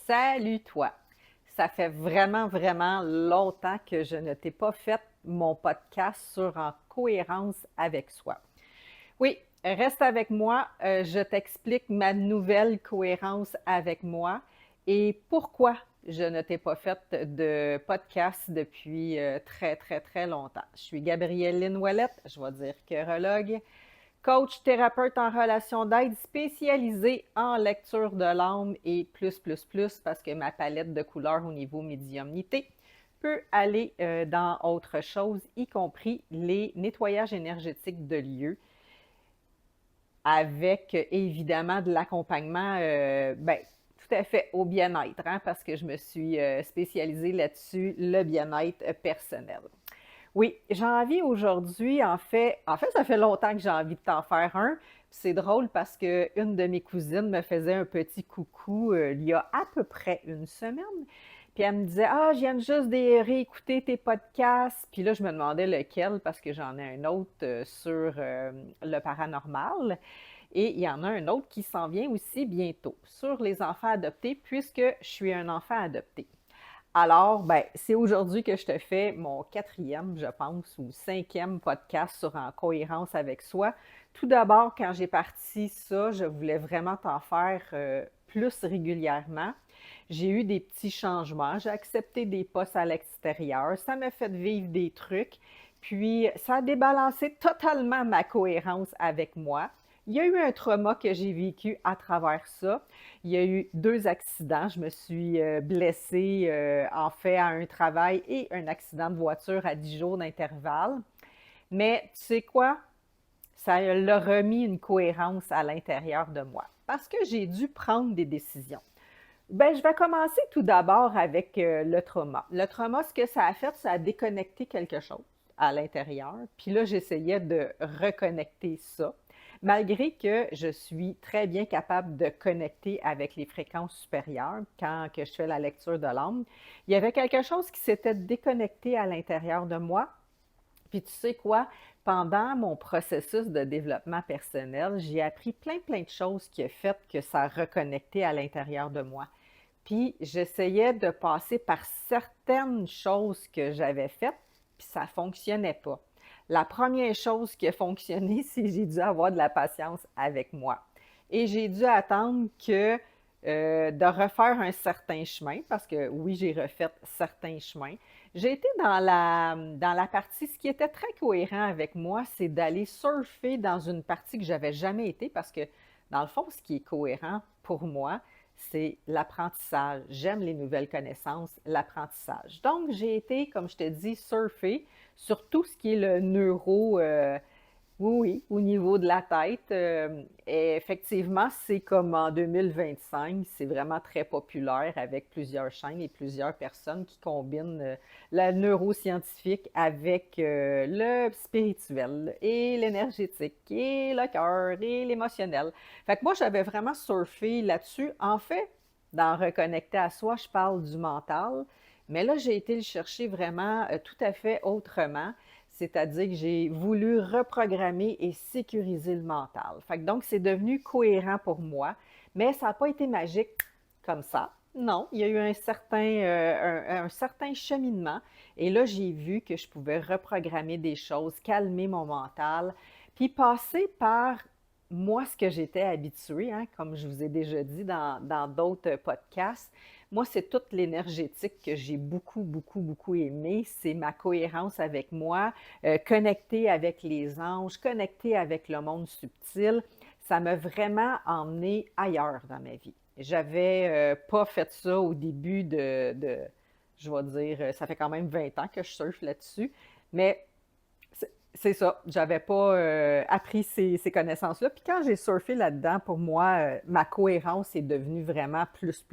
Salut toi! Ça fait vraiment, vraiment longtemps que je ne t'ai pas fait mon podcast sur en cohérence avec soi. Oui, reste avec moi, je t'explique ma nouvelle cohérence avec moi et pourquoi je ne t'ai pas fait de podcast depuis très, très, très longtemps. Je suis Gabrielle Lynn Ouellette, je vais dire chirologue, coach thérapeute en relation d'aide spécialisée en lecture de l'âme et plus, parce que ma palette de couleurs au niveau médiumnité peut aller dans autre chose, y compris les nettoyages énergétiques de lieux, avec évidemment de l'accompagnement, tout à fait au bien-être, hein, parce que je me suis spécialisée là-dessus, le bien-être personnel. Oui, j'ai envie aujourd'hui, en fait, ça fait longtemps que j'ai envie de t'en faire un. C'est drôle parce que une de mes cousines me faisait un petit coucou il y a à peu près une semaine. Puis elle me disait, ah, je viens juste de réécouter tes podcasts. Puis là, je me demandais lequel parce que j'en ai un autre sur le paranormal. Et il y en a un autre qui s'en vient aussi bientôt sur les enfants adoptés puisque je suis un enfant adopté. Alors, c'est aujourd'hui que je te fais mon quatrième, je pense, ou cinquième podcast sur En cohérence avec soi. Tout d'abord, quand j'ai parti ça, je voulais vraiment t'en faire plus régulièrement. J'ai eu des petits changements, j'ai accepté des postes à l'extérieur, ça m'a fait vivre des trucs, puis ça a débalancé totalement ma cohérence avec moi. Il y a eu un trauma que j'ai vécu à travers ça. Il y a eu deux accidents. Je me suis blessée, en fait, à un travail et un accident de voiture à 10 jours d'intervalle. Mais tu sais quoi? Ça a remis une cohérence à l'intérieur de moi parce que j'ai dû prendre des décisions. Je vais commencer tout d'abord avec le trauma. Le trauma, ce que ça a fait, ça a déconnecté quelque chose à l'intérieur. Puis là, j'essayais de reconnecter ça, malgré que je suis très bien capable de connecter avec les fréquences supérieures quand que je fais la lecture de l'âme. Il y avait quelque chose qui s'était déconnecté à l'intérieur de moi. Puis tu sais quoi? Pendant mon processus de développement personnel, j'ai appris plein de choses qui ont fait que ça a reconnecté à l'intérieur de moi. Puis j'essayais de passer par certaines choses que j'avais faites, puis ça ne fonctionnait pas. La première chose qui a fonctionné, c'est que j'ai dû avoir de la patience avec moi. Et j'ai dû attendre que de refaire un certain chemin, parce que oui, j'ai refait certains chemins. J'ai été dans la partie, ce qui était très cohérent avec moi, c'est d'aller surfer dans une partie que j'avais jamais été, parce que dans le fond, ce qui est cohérent pour moi, c'est l'apprentissage. J'aime les nouvelles connaissances, l'apprentissage. Donc, j'ai été, comme je te dis, surfer sur tout ce qui est le neuro, oui, oui, au niveau de la tête. Et effectivement, c'est comme en 2025, c'est vraiment très populaire avec plusieurs chaînes et plusieurs personnes qui combinent la neuroscientifique avec le spirituel et l'énergétique et le cœur et l'émotionnel. Fait que moi, j'avais vraiment surfé là-dessus. En fait, dans Reconnecter à soi, je parle du mental, mais là, j'ai été le chercher vraiment tout à fait autrement. C'est-à-dire que j'ai voulu reprogrammer et sécuriser le mental. Fait que donc, c'est devenu cohérent pour moi, mais ça n'a pas été magique comme ça. Non, il y a eu un certain cheminement. Et là, j'ai vu que je pouvais reprogrammer des choses, calmer mon mental, puis passer par moi, ce que j'étais habituée, hein, comme je vous ai déjà dit dans d'autres podcasts. Moi, c'est toute l'énergétique que j'ai beaucoup aimé. C'est ma cohérence avec moi, connecter avec les anges, connecter avec le monde subtil. Ça m'a vraiment emmené ailleurs dans ma vie. J'avais pas fait ça au début je vais dire, ça fait quand même 20 ans que je surfe là-dessus, mais c'est ça, j'avais pas appris ces connaissances-là. Puis quand j'ai surfé là-dedans, pour moi, ma cohérence est devenue vraiment plus.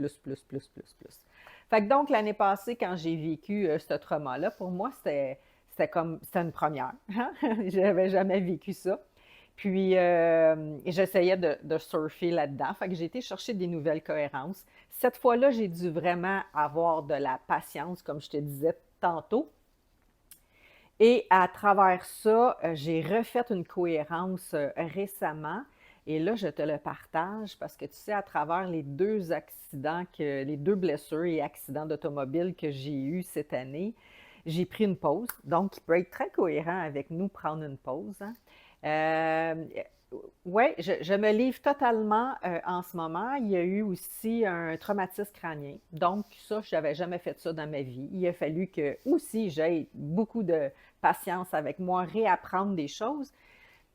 Fait que donc, l'année passée, quand j'ai vécu ce trauma-là, pour moi, c'était une première. Hein? J'avais jamais vécu ça. Puis, j'essayais de surfer là-dedans. Fait que j'ai été chercher des nouvelles cohérences. Cette fois-là, j'ai dû vraiment avoir de la patience, comme je te disais tantôt. Et à travers ça, j'ai refait une cohérence récemment. Et là, je te le partage parce que tu sais, à travers les deux accidents, les deux blessures et accidents d'automobile que j'ai eus cette année, j'ai pris une pause. Donc, il peut être très cohérent avec nous prendre une pause, hein. Euh, oui, je me livre totalement en ce moment. Il y a eu aussi un traumatisme crânien. Donc, ça, je n'avais jamais fait ça dans ma vie. Il a fallu que aussi j'aie beaucoup de patience avec moi, réapprendre des choses.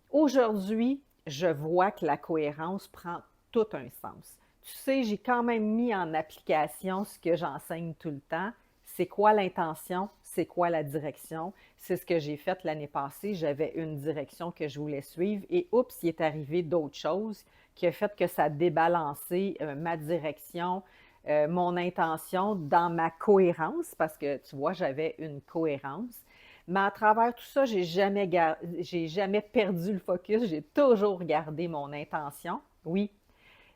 Aujourd'hui, je vois que la cohérence prend tout un sens. Tu sais, j'ai quand même mis en application ce que j'enseigne tout le temps. C'est quoi l'intention? C'est quoi la direction? C'est ce que j'ai fait l'année passée. J'avais une direction que je voulais suivre et oups, il est arrivé d'autres choses qui a fait que ça a débalancé ma direction, mon intention dans ma cohérence parce que tu vois, j'avais une cohérence. Mais à travers tout ça, j'ai jamais perdu le focus, j'ai toujours gardé mon intention. Oui,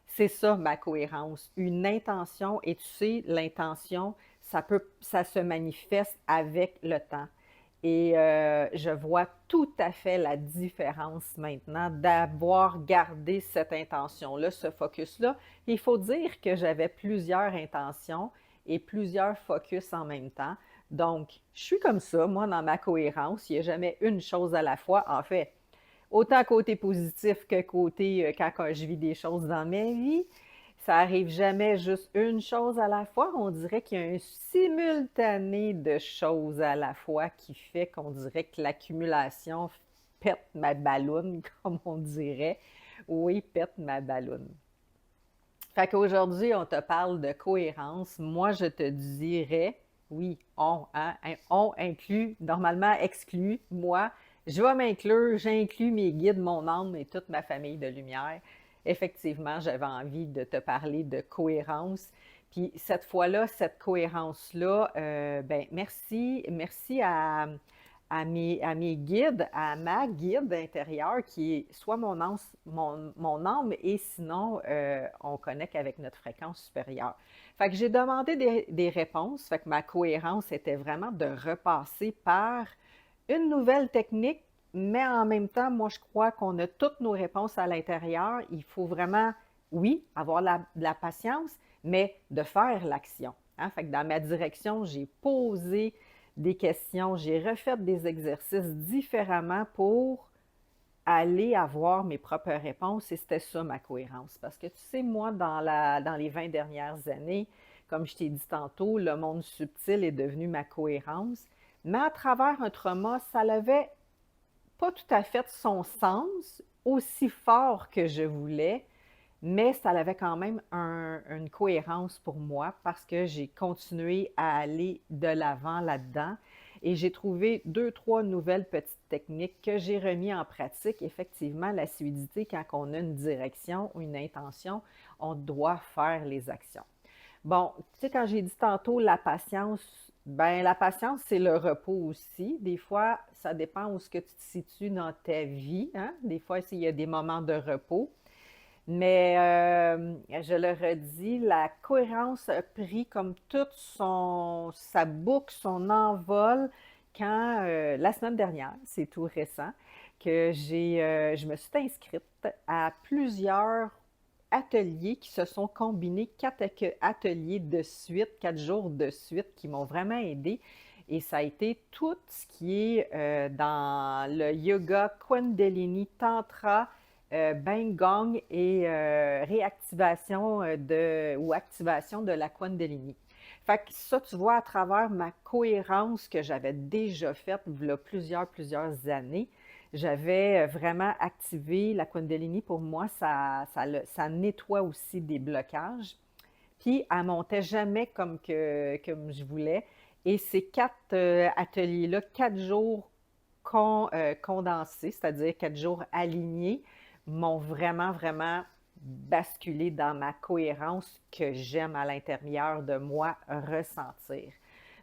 c'est ça ma cohérence. Une intention, et tu sais, l'intention, ça se manifeste avec le temps. Et je vois tout à fait la différence maintenant d'avoir gardé cette intention-là, ce focus-là. Il faut dire que j'avais plusieurs intentions et plusieurs focus en même temps. Donc, je suis comme ça, moi, dans ma cohérence. Il n'y a jamais une chose à la fois. En fait, autant côté positif que côté quand je vis des choses dans ma vie. Ça arrive jamais juste une chose à la fois. On dirait qu'il y a un simultané de choses à la fois qui fait qu'on dirait que l'accumulation pète ma balloune, comme on dirait. Oui, pète ma balloune. Fait qu'aujourd'hui, on te parle de cohérence. Moi, je te dirais, oui, hein, on inclut, normalement exclut, moi, je vais m'inclure, j'inclus mes guides, mon âme et toute ma famille de lumière. Effectivement, j'avais envie de te parler de cohérence. Puis cette fois-là, cette cohérence-là, ben merci à mes guides, à ma guide intérieure qui est soit mon âme et sinon on connecte avec notre fréquence supérieure. Fait que j'ai demandé des réponses, fait que ma cohérence était vraiment de repasser par une nouvelle technique, mais en même temps, moi je crois qu'on a toutes nos réponses à l'intérieur. Il faut vraiment, oui, avoir de la patience, mais de faire l'action, hein? Fait que dans ma direction, j'ai posé des questions, j'ai refait des exercices différemment pour aller avoir mes propres réponses et c'était ça ma cohérence. Parce que tu sais, moi, dans les 20 dernières années, comme je t'ai dit tantôt, le monde subtil est devenu ma cohérence. Mais à travers un trauma, ça n'avait pas tout à fait son sens aussi fort que je voulais, mais ça avait quand même une cohérence pour moi parce que j'ai continué à aller de l'avant là-dedans et j'ai trouvé deux, trois nouvelles petites techniques que j'ai remis en pratique. Effectivement, la fluidité, quand on a une direction ou une intention, on doit faire les actions. Bon, tu sais, quand j'ai dit tantôt la patience, ben la patience, c'est le repos aussi. Des fois, ça dépend où ce que tu te situes dans ta vie, hein? Des fois, il y a des moments de repos. Mais je le redis, la cohérence a pris comme toute sa boucle, son envol quand la semaine dernière, c'est tout récent, que je me suis inscrite à plusieurs ateliers qui se sont combinés, quatre ateliers de suite, 4 jours de suite qui m'ont vraiment aidé. Et ça a été tout ce qui est dans le yoga, Kundalini, Tantra, Bang Gong et réactivation ou activation de la Kundalini. Fait que ça, tu vois, à travers ma cohérence que j'avais déjà faite il y a plusieurs années, j'avais vraiment activé la Kundalini. Pour moi, ça nettoie aussi des blocages. Puis, elle ne montait jamais comme je voulais. Et ces quatre ateliers-là, 4 jours condensés, c'est-à-dire 4 jours alignés, m'ont vraiment basculé dans ma cohérence que j'aime à l'intérieur de moi ressentir.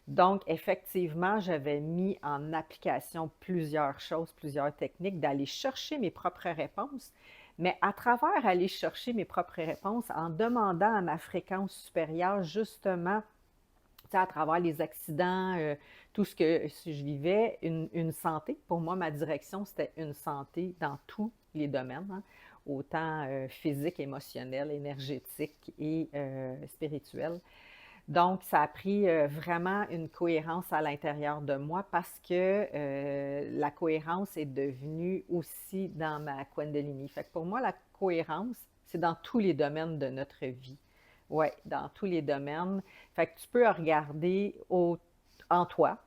Donc, effectivement, j'avais mis en application plusieurs choses, plusieurs techniques, d'aller chercher mes propres réponses, mais à travers aller chercher mes propres réponses, en demandant à ma fréquence supérieure, justement, à travers les accidents, tout ce que si je vivais, une santé. Pour moi, ma direction, c'était une santé dans tous les domaines, hein, autant physique, émotionnel, énergétique et spirituel. Donc, ça a pris vraiment une cohérence à l'intérieur de moi parce que la cohérence est devenue aussi dans ma Kundalini. Fait que pour moi, la cohérence, c'est dans tous les domaines de notre vie. Oui, dans tous les domaines. Fait que tu peux regarder en toi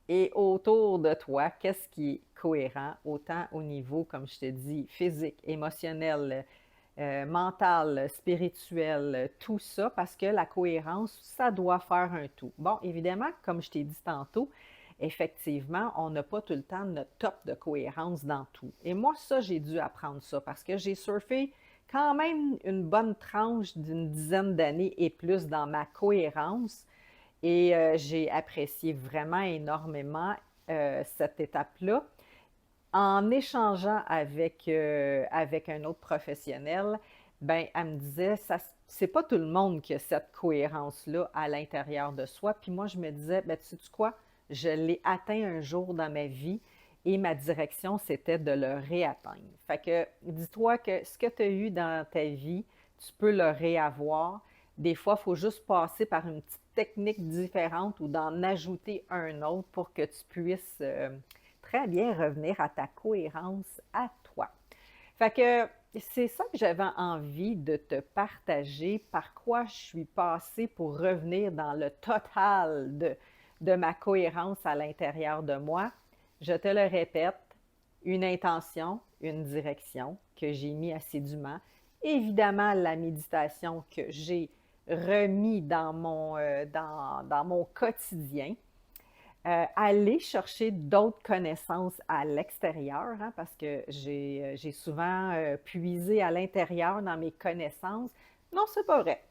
et autour de toi, qu'est-ce qui est cohérent, autant au niveau, comme je te dis, physique, émotionnel, mental, spirituel, tout ça, parce que la cohérence, ça doit faire un tout. Bon, évidemment, comme je t'ai dit tantôt, effectivement, on n'a pas tout le temps notre top de cohérence dans tout. Et moi, ça, j'ai dû apprendre ça parce que j'ai surfé quand même une bonne tranche d'une dizaine d'années et plus dans ma cohérence et j'ai apprécié vraiment énormément cette étape-là. En échangeant avec un autre professionnel, ben, elle me disait, ça, c'est pas tout le monde qui a cette cohérence-là à l'intérieur de soi. Puis moi, je me disais, ben, tu sais quoi, je l'ai atteint un jour dans ma vie et ma direction, c'était de le réatteindre. Fait que dis-toi que ce que tu as eu dans ta vie, tu peux le réavoir. Des fois, il faut juste passer par une petite technique différente ou d'en ajouter un autre pour que tu puisses très bien revenir à ta cohérence à toi. Fait que c'est ça que j'avais envie de te partager, par quoi je suis passée pour revenir dans le total de ma cohérence à l'intérieur de moi. Je te le répète, une intention, une direction que j'ai mis assidûment. Évidemment, la méditation que j'ai remis dans mon quotidien. Aller chercher d'autres connaissances à l'extérieur, hein, parce que j'ai souvent puisé à l'intérieur dans mes connaissances. Non, c'est pas vrai.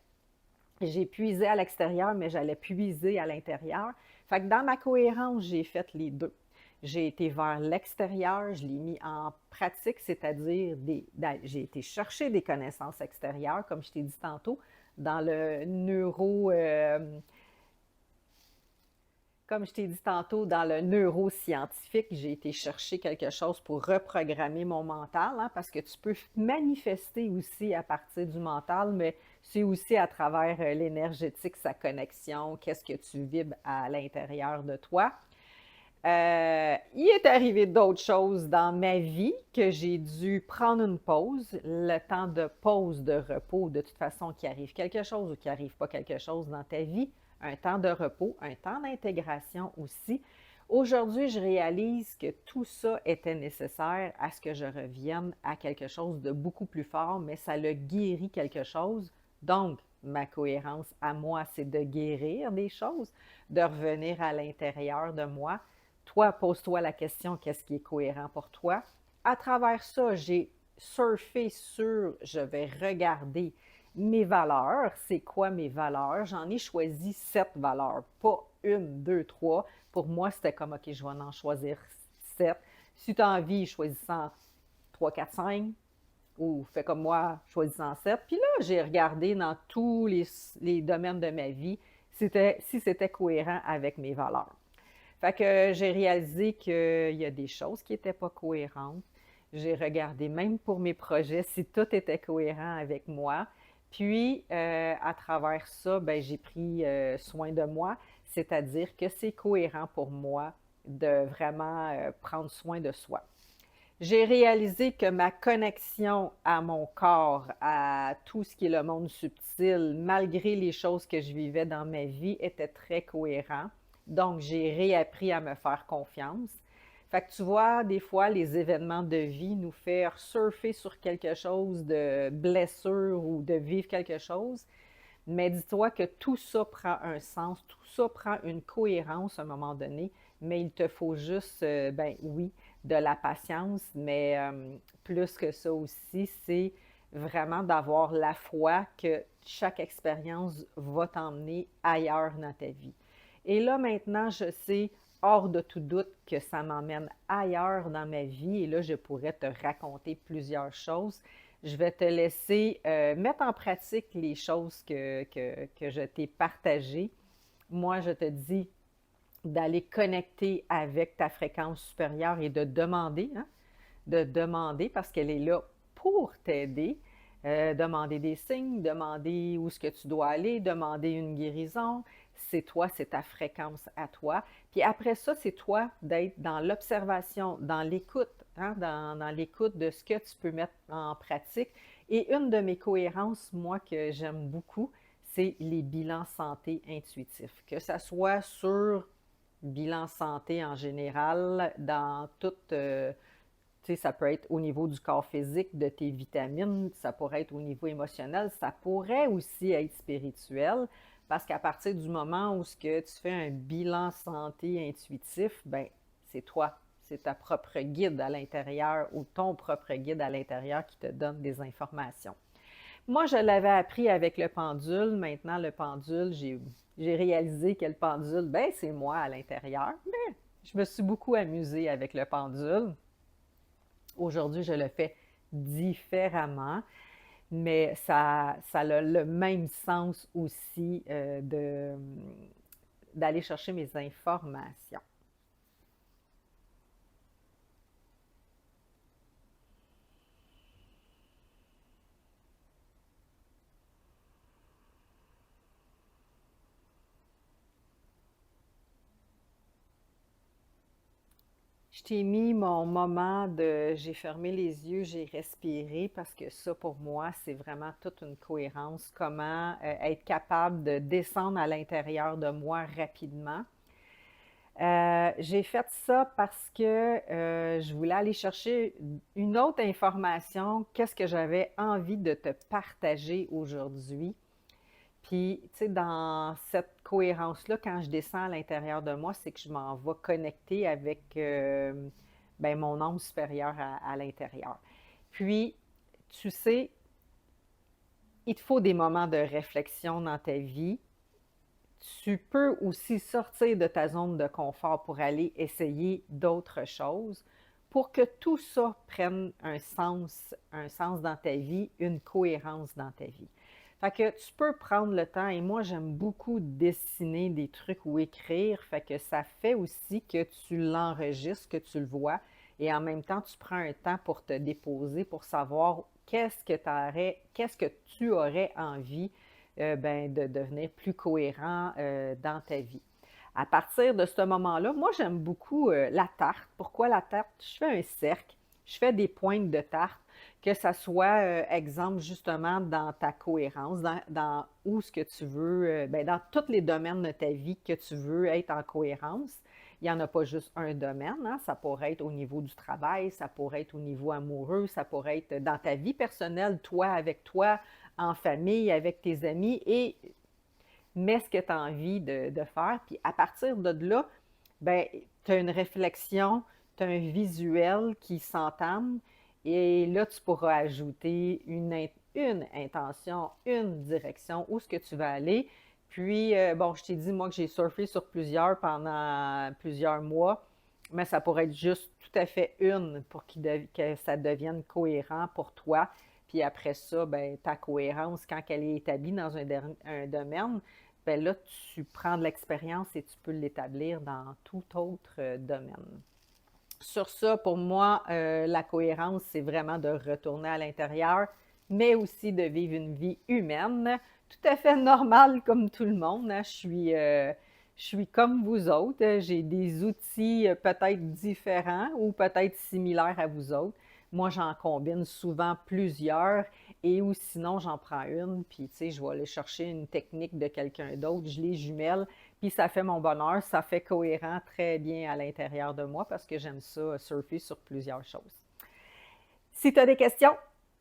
J'ai puisé à l'extérieur, mais j'allais puiser à l'intérieur. Fait que dans ma cohérence, j'ai fait les deux. J'ai été vers l'extérieur, je l'ai mis en pratique, c'est-à-dire j'ai été chercher des connaissances extérieures, comme je t'ai dit tantôt, dans le comme je t'ai dit tantôt, dans le neuroscientifique, j'ai été chercher quelque chose pour reprogrammer mon mental, hein, parce que tu peux manifester aussi à partir du mental, mais c'est aussi à travers l'énergétique, sa connexion, qu'est-ce que tu vibres à l'intérieur de toi. Il est arrivé d'autres choses dans ma vie que j'ai dû prendre une pause, le temps de pause, de repos, de toute façon, qu'il arrive quelque chose ou qu'il arrive pas quelque chose dans ta vie, un temps de repos, un temps d'intégration aussi. Aujourd'hui, je réalise que tout ça était nécessaire à ce que je revienne à quelque chose de beaucoup plus fort, mais ça le guérit quelque chose. Donc, ma cohérence à moi, c'est de guérir des choses, de revenir à l'intérieur de moi. Toi, pose-toi la question, qu'est-ce qui est cohérent pour toi? À travers ça, j'ai surfé sur, je vais regarder mes valeurs. C'est quoi mes valeurs? J'en ai choisi 7 valeurs, pas une, deux, trois. Pour moi, c'était comme, OK, je vais en choisir 7. Si tu as envie, choisis-en 3, 4, 5, ou fais comme moi, choisis-en 7. Puis là, j'ai regardé dans tous les domaines de ma vie si c'était cohérent avec mes valeurs. Fait que j'ai réalisé qu'il y a des choses qui n'étaient pas cohérentes. J'ai regardé même pour mes projets si tout était cohérent avec moi. Puis, à travers ça, ben, j'ai pris soin de moi, c'est-à-dire que c'est cohérent pour moi de vraiment prendre soin de soi. J'ai réalisé que ma connexion à mon corps, à tout ce qui est le monde subtil, malgré les choses que je vivais dans ma vie, était très cohérent. Donc, j'ai réappris à me faire confiance. Fait que tu vois, des fois, les événements de vie nous font surfer sur quelque chose de blessure ou de vivre quelque chose. Mais dis-toi que tout ça prend un sens, tout ça prend une cohérence à un moment donné, mais il te faut juste, ben oui, de la patience, mais plus que ça aussi, c'est vraiment d'avoir la foi que chaque expérience va t'emmener ailleurs dans ta vie. Et là, maintenant, je sais hors de tout doute que ça m'emmène ailleurs dans ma vie et là, je pourrais te raconter plusieurs choses. Je vais te laisser mettre en pratique les choses que je t'ai partagées. Moi, je te dis d'aller connecter avec ta fréquence supérieure et de demander, hein, de demander parce qu'elle est là pour t'aider. Demander des signes, demander où est-ce que tu dois aller, demander une guérison. C'est toi, c'est ta fréquence à toi. Puis après ça, c'est toi d'être dans l'observation, dans l'écoute, hein, dans l'écoute de ce que tu peux mettre en pratique. Et une de mes cohérences, moi, que j'aime beaucoup, c'est les bilans santé intuitifs. Que ça soit sur bilan santé en général, dans toute, tu sais, ça peut être au niveau du corps physique, de tes vitamines, ça pourrait être au niveau émotionnel, ça pourrait aussi être spirituel, parce qu'à partir du moment où ce que tu fais un bilan santé intuitif, ben c'est toi, c'est ta propre guide à l'intérieur ou ton propre guide à l'intérieur qui te donne des informations. Moi, je l'avais appris avec le pendule. Maintenant, le pendule, j'ai réalisé que le pendule, ben c'est moi à l'intérieur. Mais je me suis beaucoup amusée avec le pendule. Aujourd'hui, je le fais différemment, mais ça a le même sens aussi d'aller chercher mes informations. Je t'ai mis mon moment de j'ai fermé les yeux, j'ai respiré parce que ça, pour moi, c'est vraiment toute une cohérence. Comment être capable de descendre à l'intérieur de moi rapidement. J'ai fait ça parce que je voulais aller chercher une autre information. Qu'est-ce que j'avais envie de te partager aujourd'hui? Puis, tu sais, dans cette cohérence-là, quand je descends à l'intérieur de moi, c'est que je m'en vais connecter avec ben, mon âme supérieure à l'intérieur. Puis, tu sais, il te faut des moments de réflexion dans ta vie. Tu peux aussi sortir de ta zone de confort pour aller essayer d'autres choses pour que tout ça prenne un sens dans ta vie, une cohérence dans ta vie. Fait que tu peux prendre le temps, et moi j'aime beaucoup dessiner des trucs ou écrire, fait que ça fait aussi que tu l'enregistres, que tu le vois, et en même temps tu prends un temps pour te déposer, pour savoir qu'est-ce que tu aurais envie ben, de devenir plus cohérent dans ta vie. À partir de ce moment-là, moi j'aime beaucoup la tarte. Pourquoi la tarte? Je fais un cercle, je fais des pointes de tarte, que ça soit, exemple, justement, dans ta cohérence, dans où ce que tu veux, ben, dans tous les domaines de ta vie que tu veux être en cohérence. Il n'y en a pas juste un domaine, hein? Ça pourrait être au niveau du travail, ça pourrait être au niveau amoureux, ça pourrait être dans ta vie personnelle, toi avec toi, en famille, avec tes amis, et mets ce que tu as envie de faire. Puis à partir de là, ben, tu as une réflexion, tu as un visuel qui s'entame, et là, tu pourras ajouter une intention, une direction, où est-ce que tu vas aller. Puis, bon, je t'ai dit, moi, que j'ai surfé sur plusieurs pendant plusieurs mois, mais ça pourrait être juste tout à fait une pour que ça devienne cohérent pour toi. Puis après ça, ben, ta cohérence, quand elle est établie dans un domaine, ben là, tu prends de l'expérience et tu peux l'établir dans tout autre domaine. Sur ça, pour moi, la cohérence, c'est vraiment de retourner à l'intérieur, mais aussi de vivre une vie humaine, tout à fait normale comme tout le monde, hein. Je suis comme vous autres. J'ai des outils peut-être différents ou peut-être similaires à vous autres. Moi, j'en combine souvent plusieurs et ou sinon, j'en prends une, puis tu sais, je vais aller chercher une technique de quelqu'un d'autre, je les jumelle, puis ça fait mon bonheur, ça fait cohérent très bien à l'intérieur de moi parce que j'aime ça surfer sur plusieurs choses. Si tu as des questions,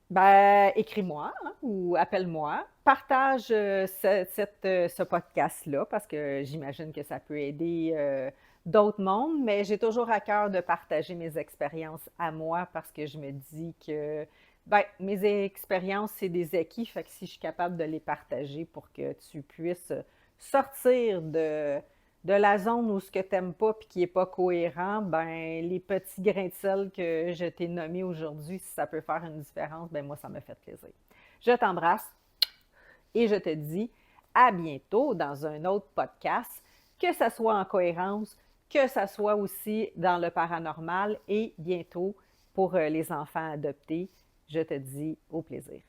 ben, écris-moi, hein, ou appelle-moi. Partage ce podcast-là parce que j'imagine que ça peut aider d'autres mondes, mais j'ai toujours à cœur de partager mes expériences à moi parce que je me dis que ben, mes expériences, c'est des acquis, fait que si je suis capable de les partager pour que tu puisses sortir de la zone où ce que tu n'aimes pas et qui n'est pas cohérent, ben les petits grains de sel que je t'ai nommés aujourd'hui, si ça peut faire une différence, ben moi, ça me fait plaisir. Je t'embrasse et je te dis à bientôt dans un autre podcast, que ça soit en cohérence, que ça soit aussi dans le paranormal et bientôt pour les enfants adoptés. Je te dis au plaisir.